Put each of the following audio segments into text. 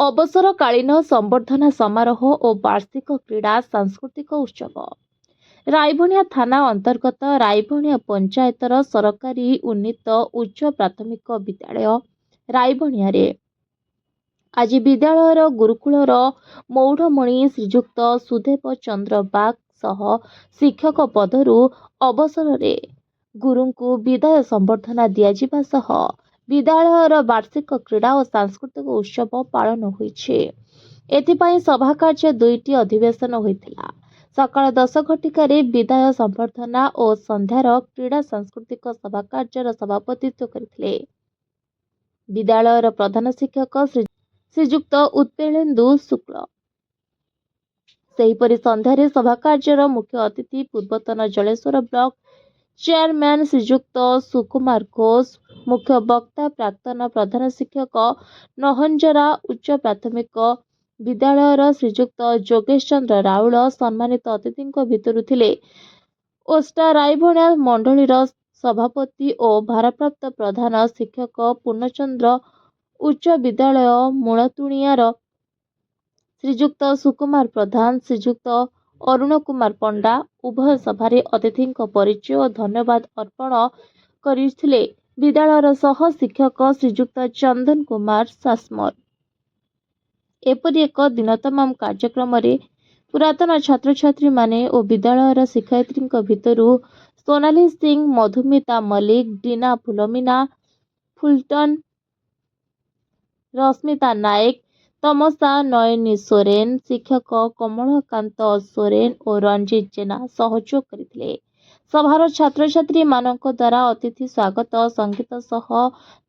ଅବସରକାଳୀନ ସମ୍ବର୍ଦ୍ଧନା ସମାରୋହ ଓ ବାର୍ଷିକ କ୍ରୀଡ଼ା ସାଂସ୍କୃତିକ ଉତ୍ସବ। ରାଇବଣିଆ ଥାନା ଅନ୍ତର୍ଗତ ରାଇବଣିଆ ପଞ୍ଚାୟତର ସରକାରୀ ଉନ୍ନୀତ ଉଚ୍ଚ ପ୍ରାଥମିକ ବିଦ୍ୟାଳୟ ରାଇବଣିଆରେ ଆଜି ବିଦ୍ୟାଳୟର ଗୁରୁକୁଳର ମୌଢ଼ମଣି ଶ୍ରୀଯୁକ୍ତ ସୁଦେବ ଚନ୍ଦ୍ର ବାଗ ସହ ଶିକ୍ଷକ ପଦରୁ ଅବସରରେ ଗୁରୁଙ୍କୁ ବିଦାୟ ସମ୍ବର୍ଦ୍ଧନା ଦିଆଯିବା ସହ ବିଦ୍ୟାଳୟର ବାର୍ଷିକ କ୍ରୀଡ଼ା ଓ ସାଂସ୍କୃତିକ ଉତ୍ସବ ପାଳନ ହୋଇଛି। ଏଥିପାଇଁ ସଭାକାର୍ଯ୍ୟ 2ଟି ଅଧିବେଶନ ହୋଇଥିଲା। ସକାଳ 10 ଘଟିକାରେ ବିଦାୟ ସମ୍ବର୍ଦ୍ଧନା ଓ ସନ୍ଧ୍ୟାର କ୍ରୀଡ଼ା ସାଂସ୍କୃତିକ ସଭାକାର୍ଯ୍ୟର ସଭାପତିତ୍ୱ କରିଥିଲେ ବିଦ୍ୟାଳୟର ପ୍ରଧାନ ଶିକ୍ଷକ ଶ୍ରୀଯୁକ୍ତ ଉତ୍ପଳେନ୍ଦୁ ଶୁକ୍ଳ। ସେହିପରି ସନ୍ଧ୍ୟାରେ ସଭାକାର୍ଯ୍ୟର ମୁଖ୍ୟ ଅତିଥି ପୂର୍ବତନ ଜଳେଶ୍ୱର ବ୍ଲକ ଚେୟାରମ୍ୟାନ ଶ୍ରୀଯୁକ୍ତ ସୁକୁମାର ଘୋଷ, ମୁଖ୍ୟ ବକ୍ତା ପ୍ରାକ୍ତନ ପ୍ରଧାନ ଶିକ୍ଷକ ନହଞ୍ଜରା ଉଚ୍ଚ ପ୍ରାଥମିକ ବିଦ୍ୟାଳୟର ଶ୍ରୀଯୁକ୍ତ ଯୋଗେଶ ଚନ୍ଦ୍ର ରାଉଳ, ସମ୍ମାନିତ ଅତିଥିଙ୍କ ଭିତରୁ ଥିଲେ ଓଷ୍ଟା ରାଇବଣିଆ ମଣ୍ଡଳୀର ସଭାପତି ଓ ଭାରପ୍ରାପ୍ତ ପ୍ରଧାନ ଶିକ୍ଷକ ପୂର୍ଣ୍ଣଚନ୍ଦ୍ର ଉଚ୍ଚ ବିଦ୍ୟାଳୟ ମୂଳତୁଣିଆର ଶ୍ରୀଯୁକ୍ତ ସୁକୁମାର ପ୍ରଧାନ, ଶ୍ରୀଯୁକ୍ତ ଅରୁଣ କୁମାର ପଣ୍ଡା। ଉଭୟ ସଭାରେ ଅତିଥିଙ୍କ ପରିଚୟ ଓ ଧନ୍ୟବାଦ ଅର୍ପଣ କରିଥିଲେ ବିଦ୍ୟାଳୟର ସହ ଶିକ୍ଷକ ଶ୍ରୀଯୁକ୍ତ ଚନ୍ଦନ କୁମାର ସାସମଲ। ଏପରି ଏକ ଦିନତମାମ କାର୍ଯ୍ୟକ୍ରମରେ ପୁରାତନ ଛାତ୍ରଛାତ୍ରୀମାନେ ଓ ବିଦ୍ୟାଳୟର ଶିକ୍ଷୟିତ୍ରୀଙ୍କ ଭିତରୁ ସୋନାଲି ସିଂ, ମଧୁମିତା ମଲ୍ଲିକ, ଡିନା ଫୁଲମିନା ଫୁଲଟନ, ରଶ୍ମିତା ନାୟକ, ତମସା ନୟନୀ ସୋରେନ, ଶିକ୍ଷକ କମଳକାନ୍ତ ସୋରେନ ଓ ରଞ୍ଜିତ ଜେନା ସହଯୋଗ କରିଥିଲେ। ସଭାର ଛାତ୍ରଛାତ୍ରୀମାନଙ୍କ ଦ୍ୱାରା ଅତିଥି ସ୍ୱାଗତ ସଙ୍ଗୀତ ସହ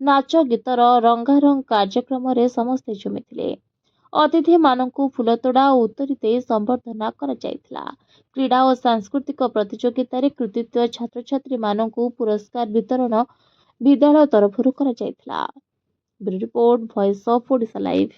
ନାଚ ଗୀତର ରଙ୍ଗାରଙ୍ଗ କାର୍ଯ୍ୟକ୍ରମରେ ସମସ୍ତେ ଝୁମିଥିଲେ। ଅତିଥିମାନଙ୍କୁ ଫୁଲତୋଡ଼ା ଓ ଉତ୍ତରୀ ଦେଇ ସମ୍ବର୍ଦ୍ଧନା କରାଯାଇଥିଲା। କ୍ରୀଡ଼ା ଓ ସାଂସ୍କୃତିକ ପ୍ରତିଯୋଗିତାରେ କୃତିତ୍ୱ ଛାତ୍ରଛାତ୍ରୀମାନଙ୍କୁ ପୁରସ୍କାର ବିତରଣ ବିଦ୍ୟାଳୟ ତରଫରୁ କରାଯାଇଥିଲା। Bureau report, voice of Odisha live.